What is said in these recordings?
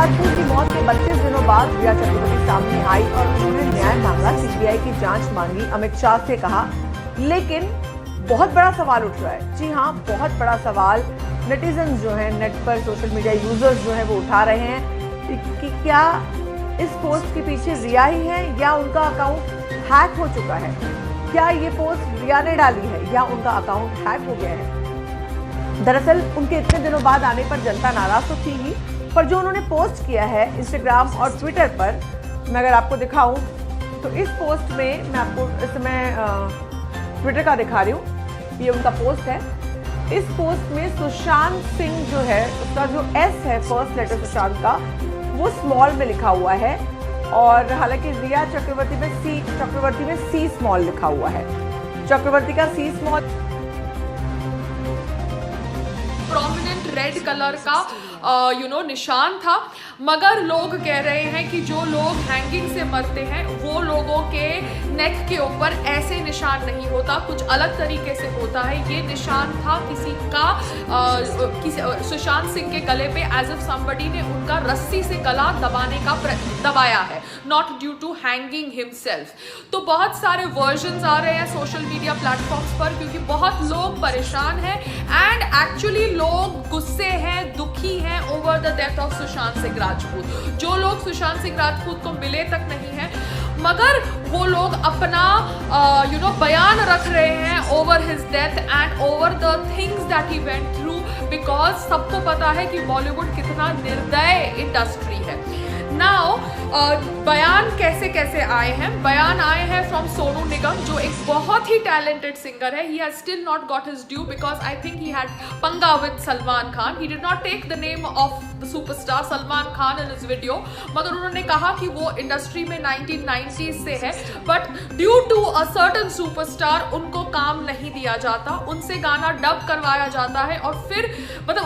राजपूत की मौत के 32 दिनों बाद रिया चक्रवर्ती सामने आई और उन्होंने न्याय मांगा, सीबीआई की जांच मांगी, अमित शाह से कहा। लेकिन बहुत बड़ा सवाल उठ रहा है। जी हाँ, बहुत बड़ा सवाल नेटिजन जो है, नेट पर सोशल मीडिया यूजर्स जो है वो उठा रहे हैं कि क्या इस पोस्ट के पीछे रिया ही है या उनका अकाउंट हैक हो चुका है। क्या ये पोस्ट रिया ने डाली है या उनका अकाउंट हैक हो गया है। दरअसल उनके इतने दिनों बाद आने पर जनता नाराज तो थी ही, पर जो उन्होंने पोस्ट किया है इंस्टाग्राम और ट्विटर पर, मैं अगर आपको दिखाऊं तो इस पोस्ट में मैं आपको इस समय ट्विटर का दिखा रही हूँ। ये उनका पोस्ट है। इस पोस्ट में सुशांत सिंह जो है, उसका जो एस है फर्स्ट लेटर सुशांत का, वो स्मॉल में लिखा हुआ है और हालांकि रिया चक्रवर्ती में सी स्मॉल लिखा हुआ है। चक्रवर्ती का C small prominent red colour का निशान था, मगर लोग कह रहे हैं कि जो लोग हैंगिंग से मरते हैं वो लोगों के नेक के ऊपर ऐसे निशान नहीं होता, कुछ अलग तरीके से होता है। ये निशान था किसी का सुशांत सिंह के गले पे, एज इफ समबडी ने उनका रस्सी से गला दबाया है, not due to hanging himself. तो बहुत सारे वर्जन्स आ रहे हैं सोशल मीडिया प्लेटफॉर्म्स पर, क्योंकि बहुत लोग परेशान हैं एंड एक्चुअली लोग गुस्से हैं, दुखी हैं over the death of Sushant Singh Rajput. जो लोग सुशांत सिंह राजपूत को मिले तक नहीं हैं, मगर वो लोग अपना बयान रख रहे हैं over his death and over the things that he went through, because सबको पता है कि बॉलीवुड कितना निर्दय इंडस्ट्री है। नाउ बयान कैसे कैसे आए हैं? बयान आए हैं फ्रॉम सोनू निगम, जो एक बहुत ही टैलेंटेड सिंगर है। He has still not got his due because I think he had पंगा with Salman Khan. He did not take the name of the superstar Salman Khan in his video, मगर उन्होंने कहा कि वो इंडस्ट्री में 1990s से है, but due to a certain superstar उनको काम नहीं दिया जाता, उनसे गाना डब करवाया जाता है और फिर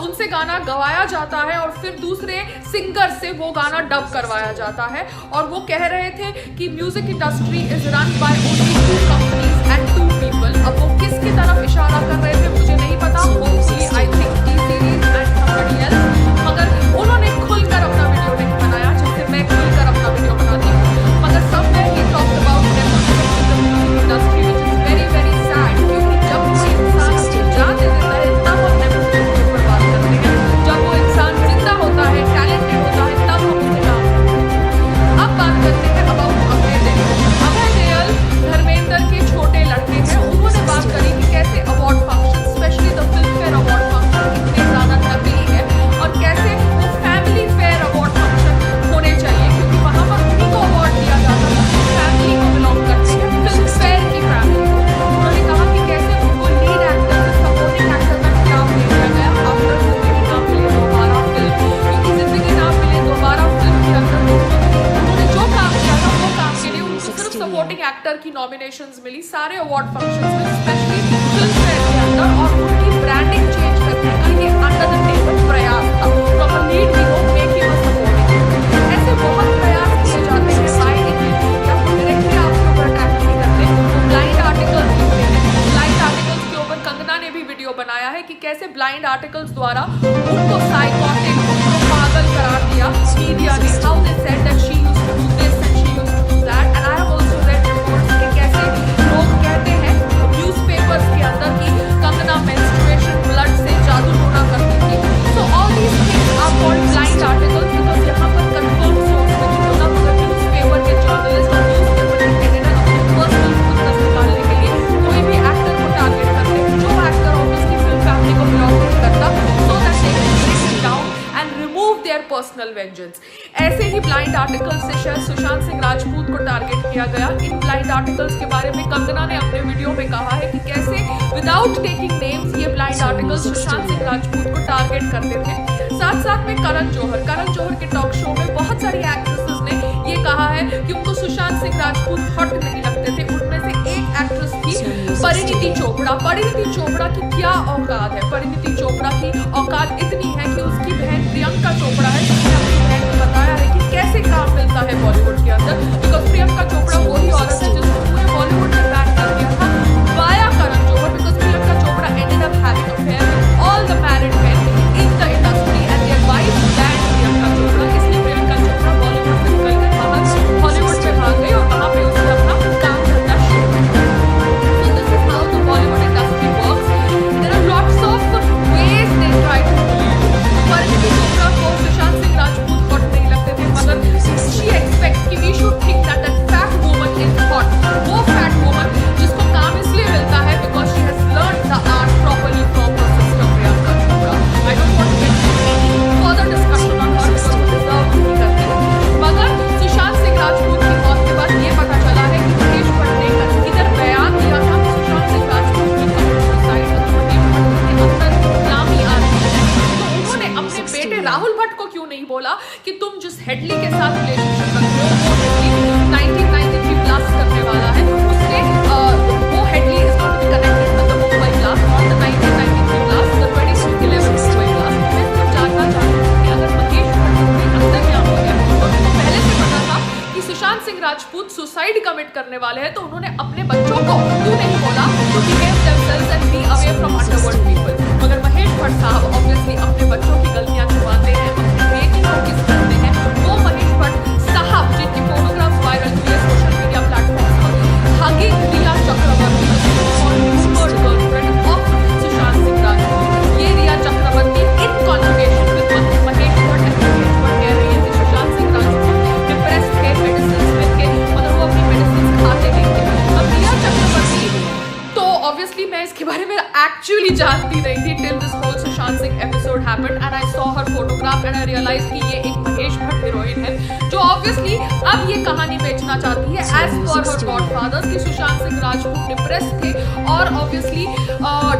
उनसे गाना गवाया जाता है और फिर दूसरे सिंगर से वो गाना डब करवाया जाता है। और वो कह रहे थे कि music industry is run by only 2 companies and 2 people. अब वो किसकी तरफ इशारा कर रहे थे मुझे नहीं पता, hopefully I think T series and somebody else, मगर उन्होंने खुलकर अपना वीडियो नहीं बनाया जैसे मैं खुलकर अपना वीडियो बनाती हूँ, मगर somewhere he talked about nepotism in the music industry, which is very very sad, क्योंकि जब कोई इंसान अपनी जान दे देता है तब हम नेपोटिज्म के ऊपर बात करते हैं, जब वो इंसान जिंदा होता है, टैलेंटेड होता है, तब हम उससे काम करते हैं। अब बात करते हैं अबाउट अभय देओल। धर्मेंद्र के छोटे लड़के हैं, उन्होंने बात करी कि कैसे award function, specially the film fair award function इतने ज़्यादा नकली है और कैसे वो फैमिली फेयर अवार्ड फंक्शन होने चाहिए, क्योंकि वहाँ पर उन्हीं को अवार्ड दिया जाता है फैमिली को बिलोंग करते हैं, फिल्म फेयर की फैमिली को। उन्होंने कहा कि कैसे उनको लीड एक्टर, सपोर्टिंग एक्टर का खिताब दे दिया गया आफ्टर जिंदगी ना मिले दोबारा फिल्म, क्योंकि जिंदगी ना मिले दोबारा फिल्म के अंदर उन्होंने जो काम किया था वो काम के लिए उनको सिर्फ सपोर्टिंग एक्टर की नॉमिनेशंस मिली सारे अवार्ड फंक्शंस में, स्पेशली फिल्म फेयर के अंदर। और उनकी ब्रांडिंग चेंज करने का ये अंडर द टेबल प्रयास था, from a lead hero make him a supporting. ऐसे बहुत प्रयास किए जाते हैं बाय इंडियन मीडिया, तो डायरेक्टली आपके ऊपर अटैक नहीं करते, वो ब्लाइंड आर्टिकल्स लिखते हैं। ब्लाइंड आर्टिकल्स के ऊपर कंगना ने भी वीडियो बनाया है कि कैसे ब्लाइंड आर्टिकल्स द्वारा उनको साइकोटिक, उनको पागल करार दिया मीडिया ने। How they said that she used to do this and she used to do that, and I have also read reports कि कैसे लोग कहते हैं न्यूज़पेपर्स के अंदर कि कंगना मेंस्ट्रुएशन ब्लड से जादू टोना करती थी। So all these things are called blind articles, because यहाँ पर कंफर्म सोर्स नहीं होता, मगर न्यूज़पेपर के जर्नलिस्ट और न्यूज़पेपर के एडिटर अपने पर्सनल खुदकश निकालने के लिए कोई भी एक्टर को टारगेट करते हैं, जो एक्टर ऑब्वियसली फिल्म फैमिली को बिलोंग नहीं करता, so that they can break it down and remove their personal vengeance. ऐसे ही ब्लाइंड आर्टिकल्स से शायद सुशांत सिंह राजपूत को टारगेट किया गया। इन ब्लाइंड आर्टिकल्स के बारे में कंगना ने अपने वीडियो में कहा है कि कैसे विदाउट टेकिंग नेम्स ये ब्लाइंड आर्टिकल्स सुशांत सिंह राजपूत को टारगेट करते थे। साथ साथ में करण जौहर के टॉक शो में बहुत सारी एक्ट्रेसेस ने ये कहा है कि उनको सुशांत सिंह राजपूत हॉट नहीं लगते थे। उनमें से एक एक्ट्रेस थी परिणीति चोपड़ा। परिणीति चोपड़ा की क्या औकात है? परिणीति चोपड़ा की औकात इतनी है कि उसकी बहन प्रियंका चोपड़ा है, जिसने अपनी बहन को बताया है कि कैसे काम मिलता है बॉलीवुड के अंदर, बिकॉज प्रियंका चोपड़ा वही औरत है जिसको पूरे बॉलीवुड में बैन कर दिया था via Karan Johar, because Priyanka Chopra ended up having affair with all the married men in the industry and their wives ban Priyanka Chopra. इसलिए बोला कि तुम जिस हेडली के साथ रिलेशनशिप रखते हो वो हेडली 1993 ब्लास्ट करने वाला है, उसने वो Headley is not to be connected with the Mumbai blast, not the 1993 blast, the 2011 Mumbai blast. मैं सिर्फ जानना चाहती हूँ कि अगर महेश भट्ट अंदर क्या हो गया और उनको पहले से पता था कि सुशांत सिंह राजपूत सुसाइड कमिट करने वाले हैं, तो उन्होंने अपने बच्चों को क्यों नहीं बोला to behave themselves and be away from underworld people. मगर महेश भट्ट साहब ऑब्वियसली अपने बच्चों की गलतियां छुपाते हैं, अपनी बेटी को किस करते हैं। वो महेश भट्ट साहब जिनकी फोटोग्राफ्स वायरल हुई है सोशल मीडिया प्लेटफॉर्म पर, hugging Rhea Chakraborty girlfriend of Sushant Singh Rajput. ये Rhea Chakraborty in conversation with Mahesh Bhatt कह रही है कि सुशांत सिंह राजपूत डिप्रेस्ड थे मेडिसिन में थे, मगर वो अपनी मेडिसिन खाते नहीं थे। अब रिया चक्रवर्ती तो ऑब्वियसली मैं इसके बारे में एक्चुअली जानती नहीं थी till this whole Sushant Singh episode happened and I saw her photograph and I realise कि ये एक महेश भट्ट हीरोइन है जो ऑब्वियसली अब ये कहानी बेचना चाहती है एज पर हर गॉडफादर्स कि सुशांत सिंह राजपूत डिप्रेस्ड थे और ऑब्वियसली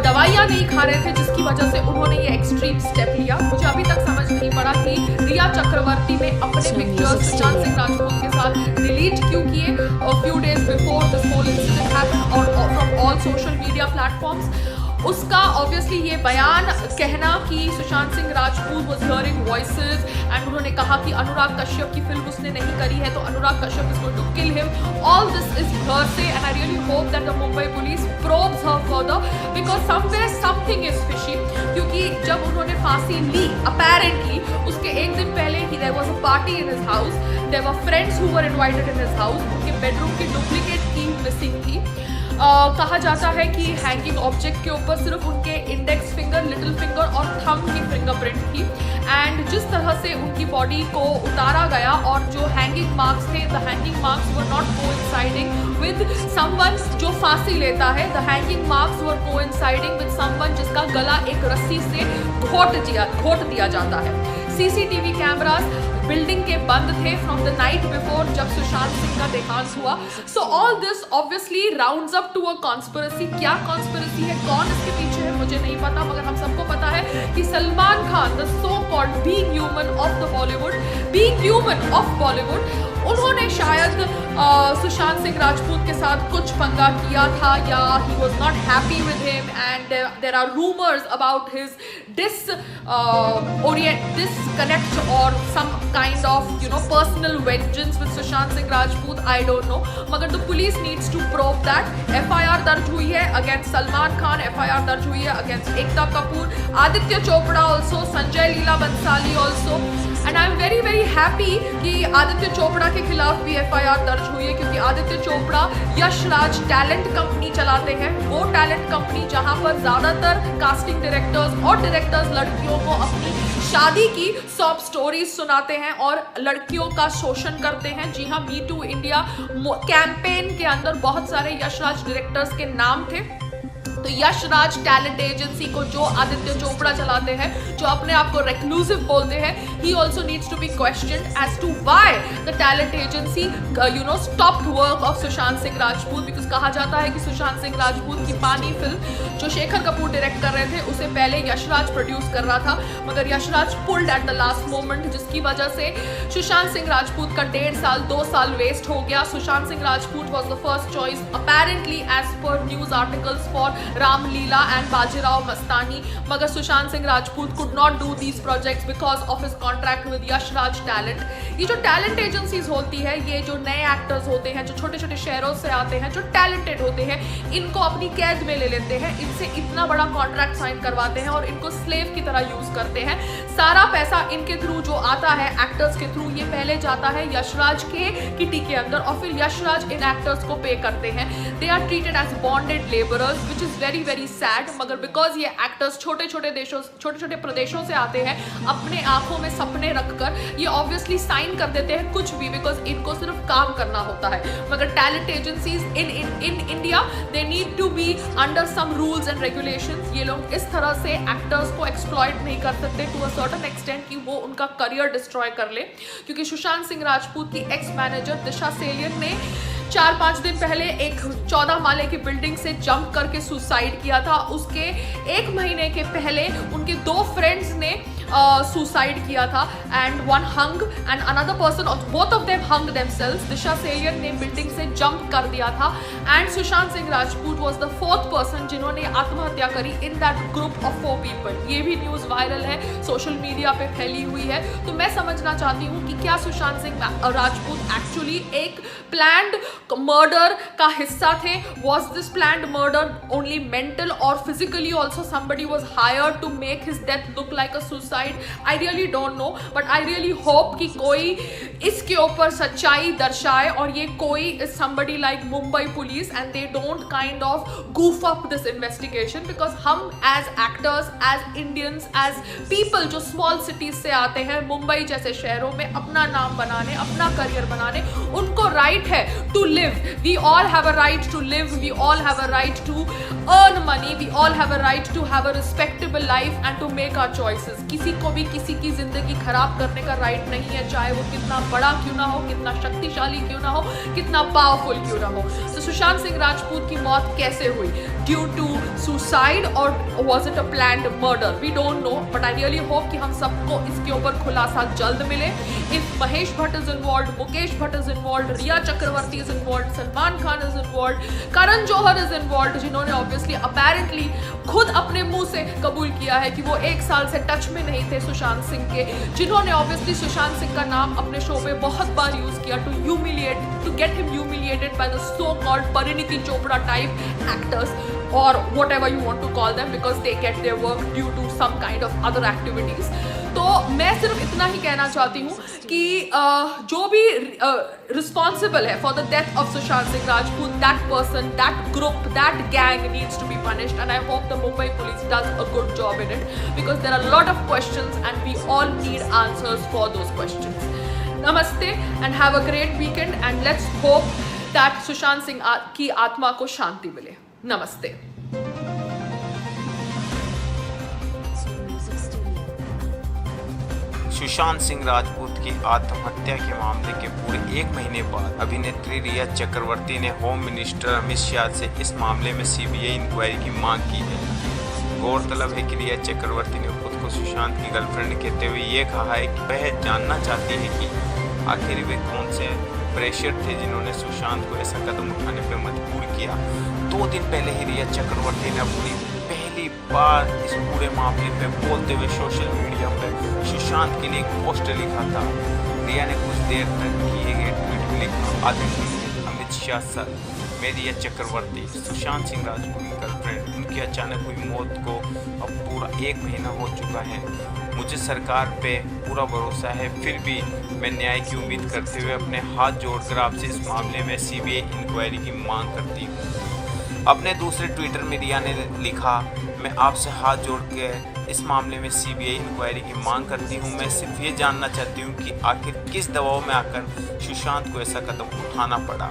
दवाइयां नहीं खा रहे थे, जिसकी वजह से उन्होंने ये एक्सट्रीम स्टेप लिया। मुझे अभी तक समझ नहीं पड़ा कि रिया चक्रवर्ती ने अपने पिक्चर्स सुशांत सिंह राजपूत के साथ डिलीट क्यों किए few days before this whole incident happened और from all social media platforms. उसका ऑब्वियसली ये बयान कहना कि Sushant Singh Rajput was hearing voices and उन्होंने कहा कि अनुराग कश्यप की फिल्म उसने नहीं करी है तो Anurag Kashyap is going to kill him, all this is hearsay and I really hope that the Mumbai police probes her further because somewhere something is fishy। क्योंकि जब उन्होंने फांसी ली apparently उसके एक दिन पहले ही there was a party in his house, there were friends who were invited in his house, उनके bedroom की डुप्लीकेट की मिसिंग थी। कहा जाता है कि हैंगिंग ऑब्जेक्ट के ऊपर सिर्फ उनके इंडेक्स फिंगर, लिटिल फिंगर और थंब की फिंगरप्रिंट थी एंड जिस तरह से उनकी बॉडी को उतारा गया और जो हैंगिंग मार्क्स थे, the hanging marks were not coinciding with someone जो फांसी लेता है, the hanging marks were coinciding with someone जिसका गला एक रस्सी से घोट दिया जाता है। सीसीटीवी कैमरास बिल्डिंग के बंद थे फ्रॉम द नाइट बिफोर जब सुशांत सिंह का देहांत हुआ। So all this obviously rounds up to a conspiracy. क्या कॉन्स्पिरेसी है, कौन इसके पीछे है, मुझे नहीं पता, मगर हम सबको पता है कि Salman Khan the so called being human of the Bollywood, being human of Bollywood, उन्होंने शायद सुशांत सिंह राजपूत के साथ कुछ पंगा किया था या he was not happy with him and there are rumours about his disconnect or some kind of personal vengeance with Sushant Singh Rajput, I don't know, मगर the police needs to probe that। FIR दर्ज हुई है against Salman Khan, FIR दर्ज हुई है against Ekta Kapoor, Aditya Chopra also, Sanjay Leela Bhansali also and I am very very happy कि आदित्य चोपड़ा के खिलाफ भी FIR दर्ज हुई है क्योंकि आदित्य चोपड़ा यश राज टैलेंट कंपनी चलाते हैं, वो टैलेंट कंपनी जहां पर ज्यादातर कास्टिंग डायरेक्टर्स और डायरेक्टर्स लड़कियों को अपनी शादी की सॉब स्टोरीज सुनाते हैं और लड़कियों का शोषण करते हैं। जी हाँ, मी टू इंडिया कैंपेन के अंदर बहुत सारे यशराज डायरेक्टर्स के नाम थे। तो यशराज टैलेंट एजेंसी को जो आदित्य चोपड़ा चलाते हैं, जो अपने आप को रेक्लूसिव बोलते हैं, he also needs to be questioned as to why the talent agency stopped work of Sushant Singh Rajput because कहा जाता है कि सुशांत सिंह राजपूत की पानी फिल्म जो शेखर कपूर डायरेक्ट कर रहे थे उसे पहले यशराज प्रोड्यूस कर रहा था, मगर Yashraj pulled at the last moment जिसकी वजह से सुशांत सिंह राजपूत का 1.5 साल 2 साल वेस्ट हो गया। Sushant Singh Rajput was the first choice apparently as per news articles for Ramleela and Bajirao Mastani, मगर Sushant Singh Rajput could not do these projects because of his contract with Yashraj talent. ये जो टैलेंट एजेंसीज होती है, ये जो नए एक्टर्स होते हैं जो छोटे छोटे शहरों से आते हैं, जो टैलेंटेड होते हैं, इनको अपनी कैद में ले लेते हैं, इनसे इतना बड़ा कॉन्ट्रैक्ट साइन करवाते हैं और इनको स्लेव की तरह यूज करते हैं। सारा पैसा इनके थ्रू जो आता है एक्टर्स के थ्रू, ये पहले जाता है यशराज के किटी के अंदर और फिर यशराज इन एक्टर्स को पे करते हैं। They are treated as bonded labourers which is very very sad, मगर बिकॉज ये एक्टर्स छोटे छोटे प्रदेशों से आते हैं, अपने आंखों में सपने रखकर ये ऑब्वियसली साइन कर देते हैं कुछ भी बिकॉज इनको सिर्फ काम करना होता है। मगर talent agencies in India they need to be under some rules and regulations. ये लोग इस तरह से एक्टर्स को एक्सप्लॉइट नहीं कर सकते टू अ सर्टेन एक्सटेंट कि वो उनका करियर डिस्ट्रॉय कर ले, क्योंकि सुशांत सिंह राजपूत की एक्स मैनेजर दिशा सेलियन ने 4-5 दिन पहले एक 14 माले की बिल्डिंग से जंप करके सुसाइड किया था। उसके 1 महीने के पहले उनके 2 फ्रेंड्स ने सुसाइड किया था and one hung and another person, both of them hung themselves. दिशा सेलियन ने बिल्डिंग से जंप कर दिया था and Sushant Singh Rajput was the fourth person जिन्होंने आत्महत्या करी in that group of 4 people. ये भी न्यूज़ वायरल है, सोशल मीडिया पे फैली हुई है। तो मैं समझना चाहती हूँ कि क्या सुशांत सिंह राजपूत एक्चुअली एक प्लान्ड मर्डर का हिस्सा थे? Was this planned murder only mental और physically also somebody was hired to make his death look like a suicide? I really don't know, but I really hope कि कोई इसके ऊपर सच्चाई दर्शाए और ये कोई is somebody like Mumbai police and they don't kind of goof up this investigation, because हम as actors, as Indians, as people जो स्मॉल सिटीज से आते हैं, मुंबई जैसे शहरों में अपना नाम बनाने, अपना करियर बनाने, उनको राइट है to live. We all have a right to live, we all have a right to earn money, we all have a right to have a respectable life and to make our choices. किसी को भी किसी की जिंदगी खराब करने का right नहीं है, चाहे वो कितना बड़ा क्यों ना हो, कितना शक्तिशाली क्यों ना हो, कितना पावरफुल क्यों ना हो। तो सुशांत सिंह राजपूत की मौत कैसे हुई? ड्यू टू सुसाइड और was it a planned murder? We don't know, but I really hope कि हम सबको इसके ऊपर खुलासा जल्द मिले। If Mahesh Bhatt is involve, Mukesh Bhatt is involve, Rhea Chakraborty is involve, Salman Khan is involve, Karan Johar is involve, जिन्होंने ऑब्वियसली अपेरेंटली खुद अपने मुंह से कबूल किया है कि वो 1 साल से टच में नहीं थे सुशांत सिंह के, जिन्होंने ऑब्वियसली सुशांत सिंह का नाम अपने शो पे बहुत बार यूज किया to humiliate, to get him humiliated by the so called Parineeti Chopra type actors or whatever you want to call them, because they get their work due to some kind of other activities. तो मैं सिर्फ इतना ही कहना चाहती हूँ कि जो भी रिस्पॉन्सिबल है for the death of Sushant Singh Rajput, that person, that group, that gang needs to be punished, and I hope the Mumbai police does a good job in it, because there are a lot of questions and we all need answers for those questions. Namaste and have a great weekend, and let's hope that Sushant Singh की आत्मा को शांति मिले। नमस्ते। सुशांत सिंह राजपूत की आत्महत्या के मामले के पूरे 1 महीने बाद अभिनेत्री रिया चक्रवर्ती ने होम मिनिस्टर अमित शाह से इस मामले में सीबीआई इंक्वायरी की मांग की है। गौरतलब है कि रिया चक्रवर्ती ने खुद को सुशांत की गर्लफ्रेंड कहते हुए ये कहा है कि वह जानना चाहती है कि आखिर वे कौन से प्रेशर थे जिन्होंने सुशांत को ऐसा कदम उठाने पर मजबूर किया। 2 दिन पहले ही रिया चक्रवर्ती ने अपनी पहली बार इस पूरे मामले पे बोलते हुए सोशल मीडिया पर सुशांत के लिए एक पोस्टर लिखा था। रिया ने कुछ देर तक किए गए ट्वीट में लिखा, आदरणीय अमित शाह सर, मैं रिया चक्रवर्ती, सुशांत सिंह राजपूत की गर्लफ्रेंड, उनकी अचानक हुई मौत को अब पूरा 1 महीना हो चुका है। मुझे सरकार पे पूरा भरोसा है, फिर भी मैं न्याय की उम्मीद करते हुए अपने हाथ जोड़कर आपसे इस मामले में सीबीआई इंक्वायरी की मांग करती हूँ। अपने दूसरे ट्विटर में रिया ने लिखा, मैं आपसे हाथ जोड़ के इस मामले में सीबीआई इंक्वायरी की मांग करती हूँ। मैं सिर्फ ये जानना चाहती हूँ कि आखिर किस दबाव में आकर सुशांत को ऐसा कदम उठाना पड़ा।